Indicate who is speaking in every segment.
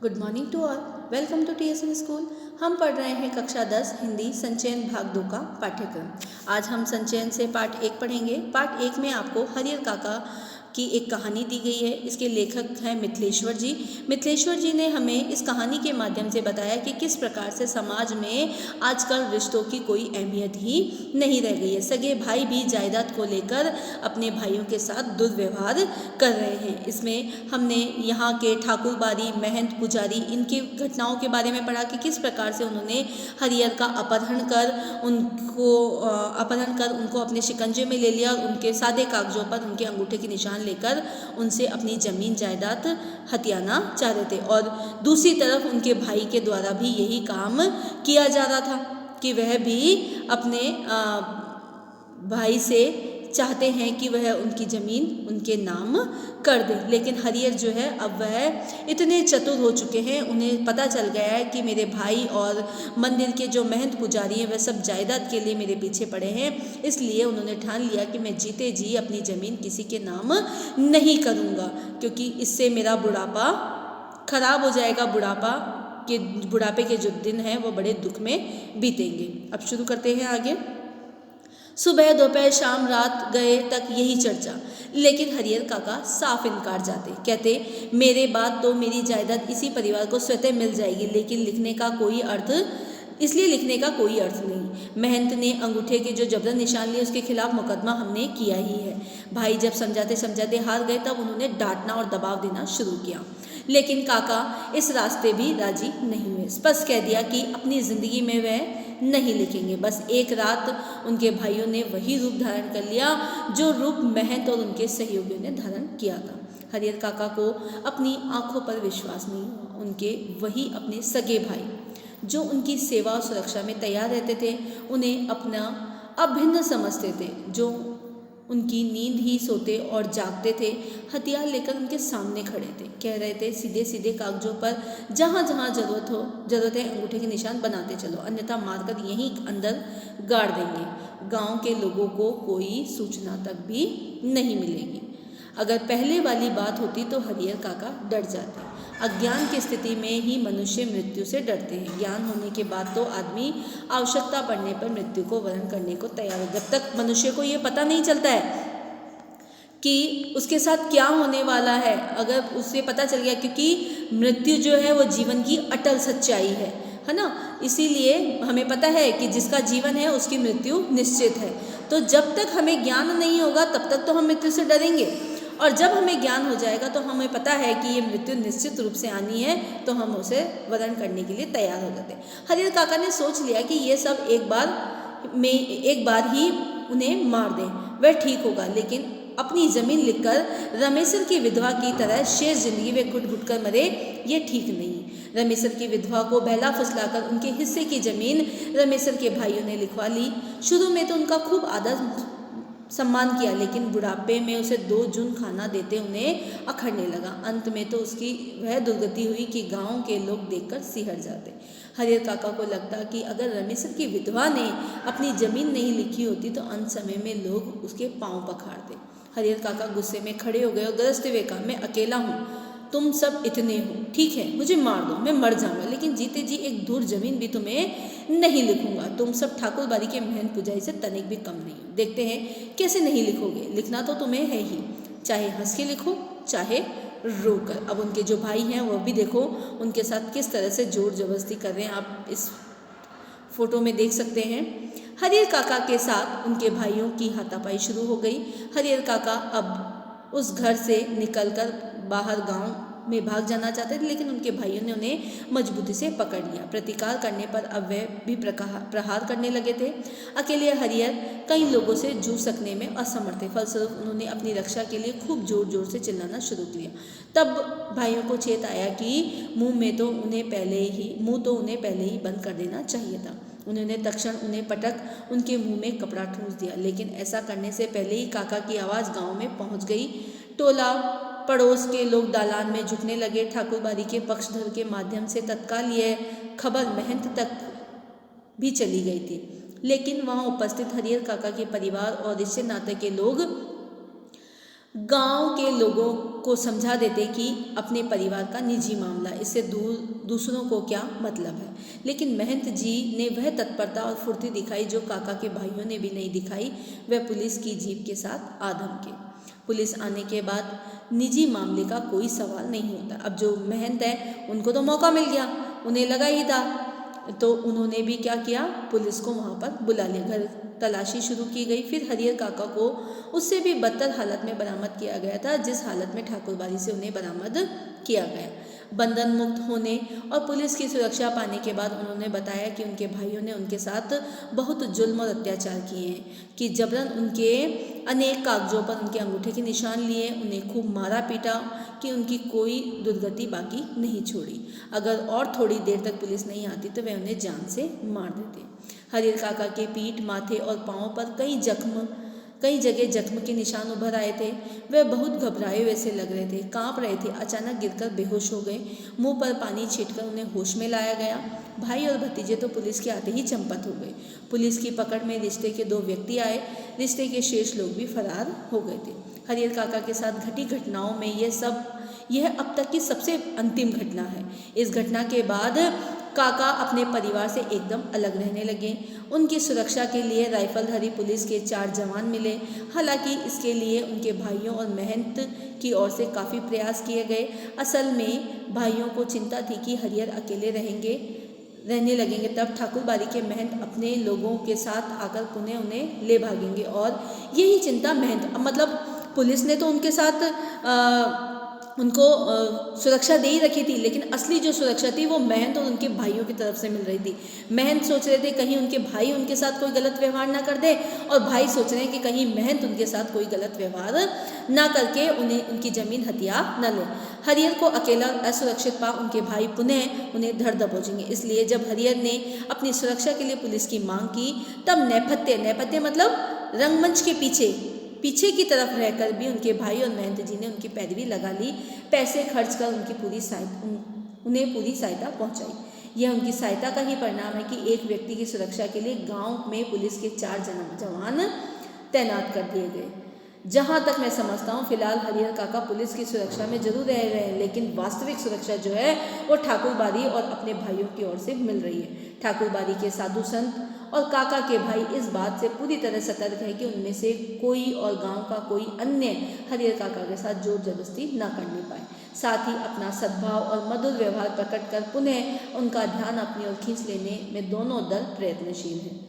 Speaker 1: Good morning to all. Welcome to TSN school. हम पढ़ रहे हैं कक्षा 10 हिंदी संचयन भाग 2 का पाठ्यक्रम। आज हम संचयन से पाठ 1 पढ़ेंगे। पाठ 1 में आपको हरिहर काका की एक कहानी दी गई है। इसके लेखक हैं मिथिलेश्वर जी। मिथिलेश्वर जी ने हमें इस कहानी के माध्यम से बताया कि किस प्रकार से समाज में आजकल रिश्तों की कोई अहमियत ही नहीं रह गई है। सगे भाई भी जायदाद को लेकर अपने भाइयों के साथ दुर्व्यवहार कर रहे हैं। इसमें हमने यहाँ के ठाकुर बारी, महंत, पुजारी, इनकी घटनाओं के बारे में पढ़ा कि किस प्रकार से उन्होंने हरिहर का अपहरण कर उनको अपने शिकंजे में ले लिया और उनके सादे कागजों पर उनके अंगूठे के निशान लेकर उनसे अपनी जमीन जायदाद हथियाना चाह रहे थे। और दूसरी तरफ उनके भाई के द्वारा भी यही काम किया जा रहा था कि वह भी अपने भाई से चाहते हैं कि वह उनकी ज़मीन उनके नाम कर दे। लेकिन हरिहर जो है अब वह इतने चतुर हो चुके हैं, उन्हें पता चल गया है कि मेरे भाई और मंदिर के जो महंत पुजारी हैं वह सब जायदाद के लिए मेरे पीछे पड़े हैं। इसलिए उन्होंने ठान लिया कि मैं जीते जी अपनी ज़मीन किसी के नाम नहीं करूँगा, क्योंकि इससे मेरा बुढ़ापा खराब हो जाएगा। बुढ़ापे के जो दिन हैं वो बड़े दुख में बीतेंगे। अब शुरू करते हैं आगे। सुबह दोपहर शाम रात गए तक यही चर्चा, लेकिन हरिहर काका साफ इनकार जाते। कहते मेरे बाद तो मेरी जायदाद इसी परिवार को स्वतः मिल जाएगी, लेकिन लिखने का कोई अर्थ नहीं। महंत ने अंगूठे के जो जबरन निशान लिए उसके खिलाफ मुकदमा हमने किया ही है। भाई जब समझाते समझाते हार गए तब उन्होंने डांटना और दबाव देना शुरू किया, लेकिन काका इस रास्ते भी राजी नहीं हुए। स्पष्ट कह दिया कि अपनी ज़िंदगी में वह नहीं लिखेंगे। बस एक रात उनके भाइयों ने वही रूप धारण कर लिया जो रूप महंत और उनके सहयोगियों ने धारण किया था। हरिहर काका को अपनी आंखों पर विश्वास नहीं हुआ। उनके वही अपने सगे भाई जो उनकी सेवा और सुरक्षा में तैयार रहते थे, उन्हें अपना अभिन्न समझते थे, जो उनकी नींद ही सोते और जागते थे, हथियार लेकर उनके सामने खड़े थे। कह रहे थे सीधे सीधे कागजों पर जहाँ जहाँ जरूरत है अंगूठे के निशान बनाते चलो, अन्यथा मारकर यहीं अंदर गाड़ देंगे। गांव के लोगों को कोई सूचना तक भी नहीं मिलेगी। अगर पहले वाली बात होती तो हरिहर काका डर जाते। अज्ञान की स्थिति में ही मनुष्य मृत्यु से डरते हैं। ज्ञान होने के बाद तो आदमी आवश्यकता पड़ने पर मृत्यु को वरण करने को तैयार है। जब तक मनुष्य को ये पता नहीं चलता है कि उसके साथ क्या होने वाला है, अगर उसे पता चल गया, क्योंकि मृत्यु जो है वो जीवन की अटल सच्चाई है ना। इसीलिए हमें पता है कि जिसका जीवन है उसकी मृत्यु निश्चित है। तो जब तक हमें ज्ञान नहीं होगा तब तक तो हम मृत्यु से डरेंगे, और जब हमें ज्ञान हो जाएगा तो हमें पता है कि ये मृत्यु निश्चित रूप से आनी है, तो हम उसे वरण करने के लिए तैयार हो जाते हैं। हरिहर काका ने सोच लिया कि ये सब एक बार ही उन्हें मार दें, वह ठीक होगा, लेकिन अपनी ज़मीन लिखकर रमेशर की विधवा की तरह शेष जिंदगी वे घुट घुट कर मरे, ये ठीक नहीं। रमेशर की विधवा को बहला फुसलाकर उनके हिस्से की ज़मीन रमेशर के भाइयों ने लिखवा ली। शुरू में तो उनका खूब आदर सम्मान किया, लेकिन बुढ़ापे में उसे 2 जून खाना देते उन्हें अखड़ने लगा। अंत में तो उसकी वह दुर्गति हुई कि गांव के लोग देखकर सिहर जाते। हरिहर काका को लगता कि अगर रमेशर की विधवा ने अपनी ज़मीन नहीं लिखी होती तो अंत समय में लोग उसके पांव पखाड़ते। हरिहर काका गुस्से में खड़े हो गए और गरजते हुए कहा, मैं अकेला हूँ, तुम सब इतने हो, ठीक है मुझे मार दो, मैं मर जाऊंगा, लेकिन जीते जी एक धूर जमीन भी तुम्हें नहीं लिखूंगा। तुम सब ठाकुर बारी के महंत पुजारी से तनिक भी कम नहीं हो। देखते हैं कैसे नहीं लिखोगे, लिखना तो तुम्हें है ही, चाहे हंस के लिखो चाहे रोकर। अब उनके जो भाई हैं वो भी देखो उनके साथ किस तरह से जोर जबरदस्ती कर रहे हैं, आप इस फोटो में देख सकते हैं। हरिहर काका के साथ उनके भाइयों की हाथापाई शुरू हो गई। हरिहर काका अब उस घर से निकलकर बाहर गांव में भाग जाना चाहते थे, लेकिन उनके भाइयों ने उन्हें मजबूती से पकड़ लिया। प्रतिकार करने पर अब वे भी प्रहार करने लगे थे। अकेले हरिहर कई लोगों से जूझ सकने में असमर्थ थे। फलस्वरूप उन्होंने अपनी रक्षा के लिए खूब जोर जोर से चिल्लाना शुरू किया। तब भाइयों को चेत आया कि मुंह तो उन्हें पहले ही बंद कर देना चाहिए था। उन्होंने तक्षण उन्हें पटक उनके मुंह में कपड़ा ठूंस दिया, लेकिन ऐसा करने से पहले ही काका की आवाज़ गांव में पहुंच गई। टोला पड़ोस के लोग दालान में झुकने लगे। ठाकुरबाड़ी के पक्षधर के माध्यम से तत्काल यह खबर महंत तक भी चली गई थी, लेकिन वहां उपस्थित हरिहर काका के परिवार और रिश्ते नाते के लोग गांव के लोगों को समझा देते कि अपने परिवार का निजी मामला, इससे दूसरों को क्या मतलब है। लेकिन महंत जी ने वह तत्परता और फुर्ती दिखाई जो काका के भाइयों ने भी नहीं दिखाई। वह पुलिस की जीप के साथ आधम के। पुलिस आने के बाद निजी मामले का कोई सवाल नहीं होता। अब जो महंत है उनको तो मौका मिल गया, उन्हें लगा ही था, तो उन्होंने भी क्या किया, पुलिस को वहाँ पर बुला लिया। घर तलाशी शुरू की गई। फिर हरिहर काका को उससे भी बदतर हालत में बरामद किया गया था जिस हालत में ठाकुरबाड़ी से उन्हें बरामद किया गया। बंधन मुक्त होने और पुलिस की सुरक्षा पाने के बाद उन्होंने बताया कि उनके भाइयों ने उनके साथ बहुत जुल्म और अत्याचार किए हैं, कि जबरन उनके अनेक कागजों पर उनके अंगूठे के निशान लिए, उन्हें खूब मारा पीटा कि उनकी कोई दुर्गति बाकी नहीं छोड़ी। अगर और थोड़ी देर तक पुलिस नहीं आती तो वह उन्हें जान से मार देते। हरिहर काका के पीठ, माथे और पाँव पर कई जगह जख्म के निशान उभर आए थे। वह बहुत घबराए वैसे लग रहे थे, कांप रहे थे। अचानक गिरकर बेहोश हो गए। मुंह पर पानी छींटकर उन्हें होश में लाया गया। भाई और भतीजे तो पुलिस के आते ही चंपत हो गए। पुलिस की पकड़ में रिश्ते के 2 व्यक्ति आए। रिश्ते के शेष लोग भी फरार हो गए थे। हरिहर काका के साथ घटी घटनाओं में यह अब तक की सबसे अंतिम घटना है। इस घटना के बाद काका अपने परिवार से एकदम अलग रहने लगे। उनकी सुरक्षा के लिए राइफलधारी पुलिस के 4 जवान मिले। हालांकि इसके लिए उनके भाइयों और महंत की ओर से काफ़ी प्रयास किए गए। असल में भाइयों को चिंता थी कि हरिहर अकेले रहने लगेंगे, तब ठाकुरबाड़ी के महंत अपने लोगों के साथ आकर पुनः उन्हें ले भागेंगे। और यही चिंता महंत, मतलब पुलिस ने तो उनके साथ उनको सुरक्षा दे ही रखी थी, लेकिन असली जो सुरक्षा थी वो महंत और उनके भाइयों की तरफ से मिल रही थी। महंत सोच रहे थे कहीं उनके भाई उनके साथ कोई गलत व्यवहार ना कर दे, और भाई सोच रहे हैं कि कहीं महंत उनके साथ कोई गलत व्यवहार ना करके उनकी ज़मीन हथिया न ले। हरिहर को अकेला असुरक्षित पा उनके भाई पुनः उन्हें धर दबोचेंगे। इसलिए जब हरिहर ने अपनी सुरक्षा के लिए पुलिस की मांग की, तब नेपथ्य मतलब रंगमंच के पीछे की तरफ रहकर भी उनके भाई और महंत जी ने उनकी पैरवी लगा ली। पैसे खर्च कर उन्हें पूरी सहायता पहुंचाई। यह उनकी सहायता का ही परिणाम है कि एक व्यक्ति की सुरक्षा के लिए गांव में पुलिस के 4 जवान तैनात कर दिए गए। जहां तक मैं समझता हूँ फिलहाल हरिहर काका पुलिस की सुरक्षा में जरूर रह रहे हैं, लेकिन वास्तविक सुरक्षा जो है वो ठाकुरबाड़ी और अपने भाइयों की ओर से मिल रही है। ठाकुरबाड़ी के साधु संत और काका के भाई इस बात से पूरी तरह सतर्क है कि उनमें से कोई और गांव का कोई अन्य हरिहर काका के साथ जोर जबरदस्ती न करने पाए। साथ ही अपना सद्भाव और मधुर व्यवहार प्रकट कर पुनः उनका ध्यान अपनी ओर खींच लेने में दोनों दल प्रयत्नशील हैं।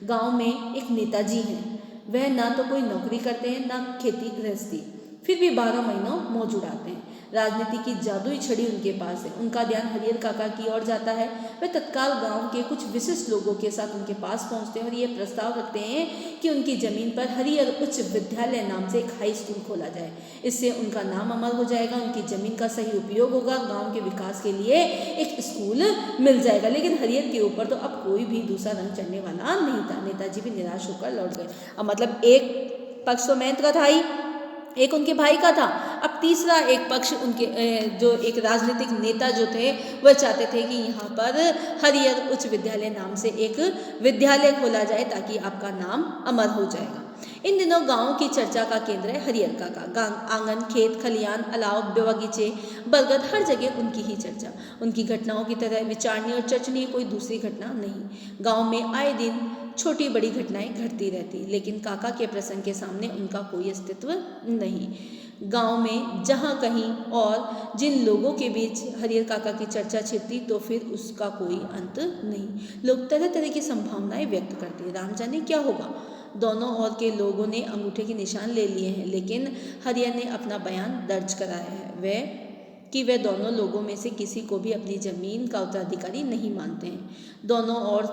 Speaker 1: गांव में एक नेताजी हैं। वह ना तो कोई नौकरी करते हैं ना खेती गृहस्थी, फिर भी 12 महीनों मौज उड़ाते हैं। राजनीति की जादुई छड़ी उनके पास है। उनका ध्यान हरिहर काका की ओर जाता है। वे तत्काल गांव के कुछ विशिष्ट लोगों के साथ उनके पास पहुंचते हैं और ये प्रस्ताव रखते हैं कि उनकी ज़मीन पर हरिहर उच्च विद्यालय नाम से एक हाई स्कूल खोला जाए। इससे उनका नाम अमर हो जाएगा, उनकी ज़मीन का सही उपयोग होगा, गाँव के विकास के लिए एक स्कूल मिल जाएगा। लेकिन हरिहर के ऊपर तो अब कोई भी दूसरा रंग चढ़ने वाला नहीं था। नेताजी भी निराश होकर लौट गए। अब मतलब एक पक्ष तो महंत का था ही, एक उनके भाई का था, अब तीसरा एक पक्ष उनके जो एक राजनीतिक नेता जो थे वह चाहते थे कि यहाँ पर हरिहर उच्च विद्यालय नाम से एक विद्यालय खोला जाए ताकि आपका नाम अमर हो जाएगा। इन दिनों गांव की चर्चा का केंद्र है हरिहर काका। आंगन, खेत, खलियान, अलाव, बगीचे, बरगद, हर जगह उनकी ही चर्चा। उनकी घटनाओं की तरह विचारणीय और चर्चनीय कोई दूसरी घटना नहीं। गांव में आए दिन छोटी बड़ी घटनाएं घटती रहती, लेकिन काका के प्रसंग के सामने उनका कोई अस्तित्व नहीं। गांव में जहाँ कहीं और जिन लोगों के बीच हरिहर काका की चर्चा छिड़ती तो फिर उसका कोई अंत नहीं। लोग तरह तरह की संभावनाएं व्यक्त करते, राम जाने क्या होगा। दोनों ओर के लोगों ने अंगूठे के निशान ले लिए हैं, लेकिन हरिहर ने अपना बयान दर्ज कराया है वे दोनों लोगों में से किसी को भी अपनी ज़मीन का उत्तराधिकारी नहीं मानते हैं। दोनों ओर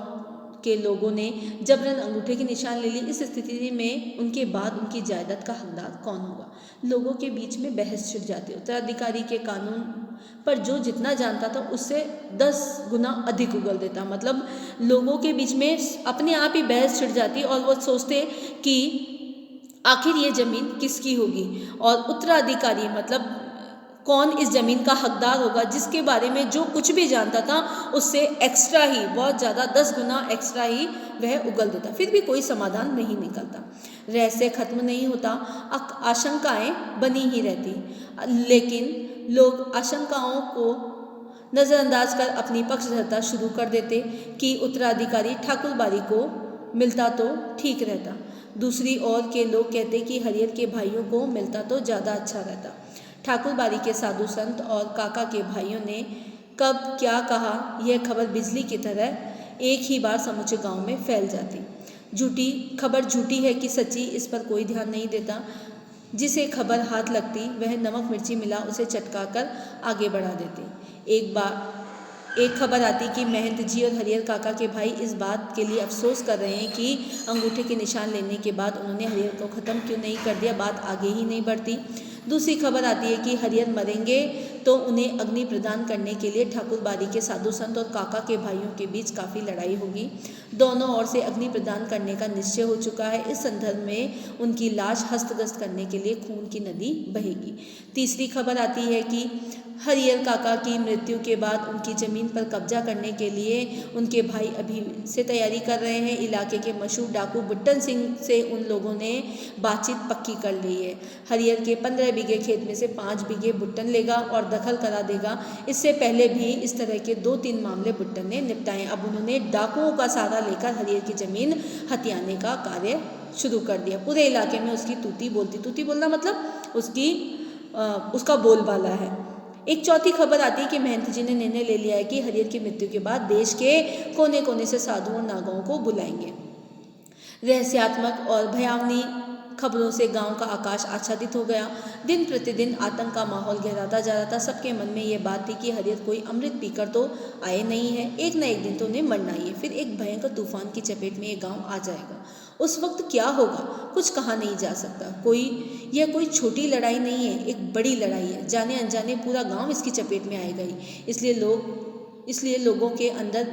Speaker 1: के लोगों ने जबरन अंगूठे के निशान ले लिए। इस स्थिति में उनके बाद उनकी जायदाद का हकदार कौन होगा। लोगों के बीच में बहस छिड़ जाती। उत्तराधिकारी के कानून पर जो जितना जानता था उससे 10 गुना अधिक उगल देता। मतलब लोगों के बीच में अपने आप ही बहस छिड़ जाती और वो सोचते कि आखिर ये ज़मीन किसकी होगी। और उत्तराधिकारी मतलब कौन इस ज़मीन का हकदार होगा, जिसके बारे में जो कुछ भी जानता था उससे एक्स्ट्रा ही, बहुत ज़्यादा 10 गुना एक्स्ट्रा ही वह उगल देता। फिर भी कोई समाधान नहीं निकलता, रहस्य खत्म नहीं होता, आशंकाएं बनी ही रहती। लेकिन लोग आशंकाओं को नज़रअंदाज कर अपनी पक्षधरता शुरू कर देते कि उत्तराधिकारी ठाकुर बारी को मिलता तो ठीक रहता। दूसरी ओर के लोग कहते कि हरियर के भाइयों को मिलता तो ज़्यादा अच्छा रहता। ठाकुर बारी के साधु संत और काका के भाइयों ने कब क्या कहा, यह खबर बिजली की तरह एक ही बार समूचे गांव में फैल जाती। झूठी खबर झूठी है कि सच्ची, इस पर कोई ध्यान नहीं देता। जिसे खबर हाथ लगती वह नमक मिर्ची मिला उसे चटका कर आगे बढ़ा देते। एक खबर आती कि महंत जी और हरियर काका के भाई इस बात के लिए अफसोस कर रहे हैं कि अंगूठे के निशान लेने के बाद उन्होंने हरियर को ख़त्म क्यों नहीं कर दिया, बात आगे ही नहीं बढ़ती। दूसरी खबर आती है कि हरियर मरेंगे तो उन्हें अग्नि प्रदान करने के लिए ठाकुर बारी के साधु संत और काका के भाइयों के बीच काफ़ी लड़ाई होगी। दोनों ओर से अग्नि प्रदान करने का निश्चय हो चुका है। इस संदर्भ में उनकी लाश हस्तगत करने के लिए खून की नदी बहेगी। तीसरी खबर आती है कि हरियर काका की मृत्यु के बाद उनकी ज़मीन पर कब्जा करने के लिए उनके भाई अभी से तैयारी कर रहे हैं। इलाके के मशहूर डाकू बुट्टन सिंह से उन लोगों ने बातचीत पक्की कर ली है। हरियर के 15 बीघे खेत में से 5 बीघे बुट्टन लेगा और दखल करा देगा। इससे पहले भी इस तरह के 2-3 मामले बुट्टन ने निपटाए। अब उन्होंने डाकुओं का सहारा लेकर हरियर की ज़मीन हथियाने का कार्य शुरू कर दिया। पूरे इलाके में उसकी तूती बोलती, तूती बोलना मतलब उसका बोलबाला है। एक चौथी खबर आती है कि महंत जी ने निर्णय ले लिया है कि हरियर की मृत्यु के बाद देश के कोने कोने से साधुओं और नागाओं को बुलाएंगे। रहस्यात्मक और भयावनी खबरों से गांव का आकाश आच्छादित हो गया। दिन प्रतिदिन आतंक का माहौल गहराता जा रहा था। सबके मन में ये बात थी कि हरियर कोई अमृत पीकर तो आए नहीं है, एक न एक दिन तो उन्हें मरना ही है। फिर एक भयंकर तूफान की चपेट में ये गांव आ जाएगा। उस वक्त क्या होगा कुछ कहा नहीं जा सकता। यह कोई छोटी लड़ाई नहीं है, एक बड़ी लड़ाई है। जाने अनजाने पूरा गांव इसकी चपेट में आएगा ही। इसलिए लोगों के अंदर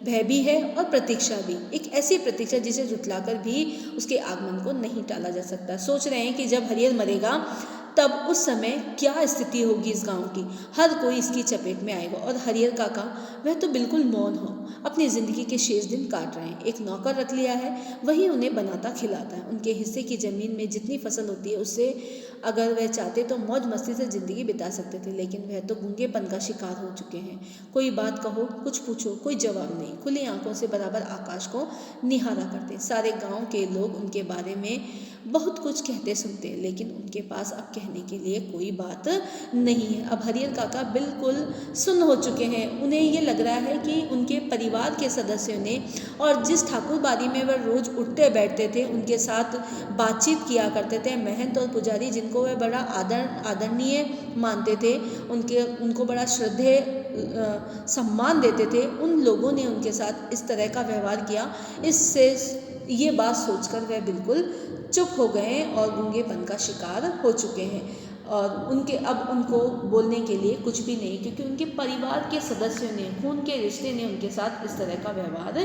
Speaker 1: भय भी है और प्रतीक्षा भी, एक ऐसी प्रतीक्षा जिसे झुठलाकर भी उसके आगमन को नहीं टाला जा सकता। सोच रहे हैं कि जब हरियर मरेगा तब उस समय क्या स्थिति होगी इस गांव की। हर कोई इसकी चपेट में आएगा और हरियर काका वह तो बिल्कुल मौन हो, अपनी ज़िंदगी के शेष दिन काट रहे हैं। एक नौकर रख लिया है, वही उन्हें बनाता खिलाता है। उनके हिस्से की ज़मीन में जितनी फसल होती है उससे अगर वह चाहते तो मौज मस्ती से ज़िंदगी बिता सकते थे, लेकिन वह तो गूंगेपन का शिकार हो चुके हैं। कोई बात कहो, कुछ पूछो, कोई जवाब नहीं। खुली आंखों से बराबर आकाश को निहारा करते। सारे गांव के लोग उनके बारे में बहुत कुछ कहते सुनते हैं, लेकिन उनके पास अब कहने के लिए कोई बात नहीं है। अब हरियर काका बिल्कुल सुन्न हो चुके हैं। उन्हें ये लग रहा है कि उनके परिवार के सदस्यों ने और जिस ठाकुर बारी में वह रोज़ उठते बैठते थे, उनके साथ बातचीत किया करते थे, महंत और पुजारी जिनको वह बड़ा आदरणीय मानते थे, उनको बड़ा श्रद्धेय सम्मान देते थे, उन लोगों ने उनके साथ इस तरह का व्यवहार किया। इससे ये बात सोचकर वह बिल्कुल चुप हो गए और गूंगेपन का शिकार हो चुके हैं और अब उनको बोलने के लिए कुछ भी नहीं, क्योंकि उनके परिवार के सदस्यों ने, खून के रिश्ते ने उनके साथ इस तरह का व्यवहार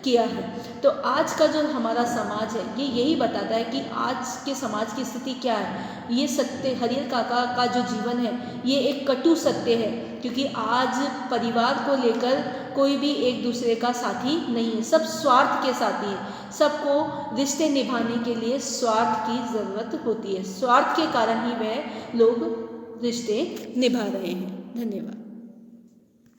Speaker 1: किया है। तो आज का जो हमारा समाज है ये यही बताता है कि आज के समाज की स्थिति क्या है। ये सत्य, हरियर काका का जो जीवन है ये एक कटु सत्य है, क्योंकि आज परिवार को लेकर कोई भी एक दूसरे का साथी नहीं है, सब स्वार्थ के साथी हैं। सबको रिश्ते निभाने के लिए स्वार्थ की ज़रूरत होती है, स्वार्थ के कारण ही वह लोग रिश्ते निभा रहे हैं। धन्यवाद।